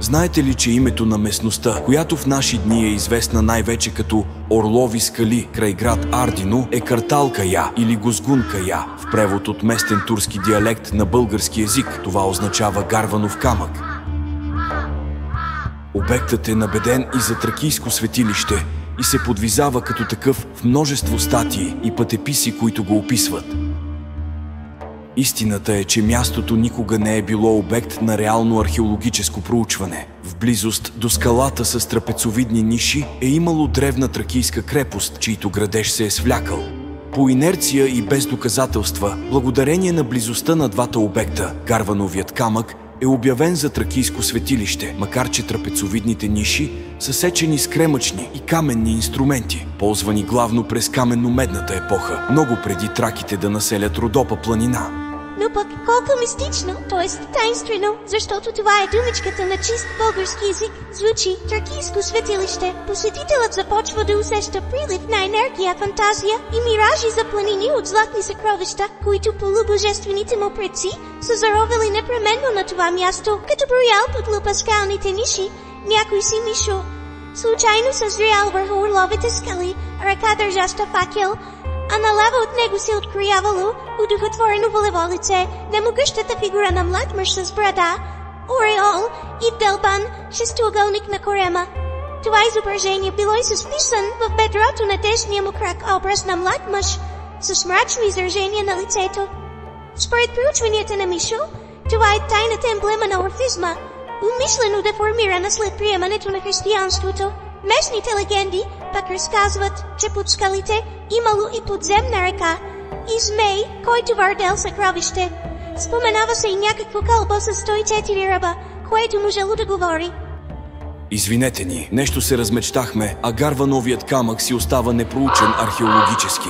Знаете ли, че името на местността, която в наши дни е известна най-вече като Орлови скали край град Ардино, е Картал кая или Гузгун кая? В превод от местен турски диалект на български език това означава Гарванов камък. Обектът е набеден и за тракийско светилище и се подвизава като такъв в множество статии и пътеписи, които го описват. Истината е, че мястото никога не е било обект на реално археологическо проучване. В близост до скалата с трапецовидни ниши е имало древна тракийска крепост, чийто градеж се е свлякал. По инерция и без доказателства, благодарение на близостта на двата обекта, Гарвановият камък е обявен за тракийско светилище, макар че трапецовидните ниши са сечени с кремъчни и каменни инструменти, ползвани главно през каменно-медната епоха, много преди траките да населят Родопа планина. Но пък колко мистично, т.е. тайнствено, защото това е думичката на чист български език, звучи тракийско светилище. Посетителът започва да усеща прилив на енергия, фантазия и миражи за планини от златни съкровища, които полубожествените му предци са заровили непременно на това място, като броял под лупа скалните ниши. Някой си Мишо случайно съзрял върху орловите скали, ръка държаща факел, а наляво от него се откроявало удовлетворено волево лице, немогъщата фигура на млад мъж с брада, ореол и вдълбан шестоъгълник на корема. Това изображение било и съвписан в бедрото на десния му крак образ на млад мъж с мрачно изражение на лицето. Според проучванията на Мишо, това е тайната емблема на орфизма, умишлено деформирана след приемането на християнството. Местните легенди пък разказват, че под скалите имало и подземна река и змей, който върдел съкровище. Споменава се и някакво кълбо с 104 ръба, което можело да говори. Извинете ни, нещо се размечтахме, а Гарвановият камък си остава непроучен археологически.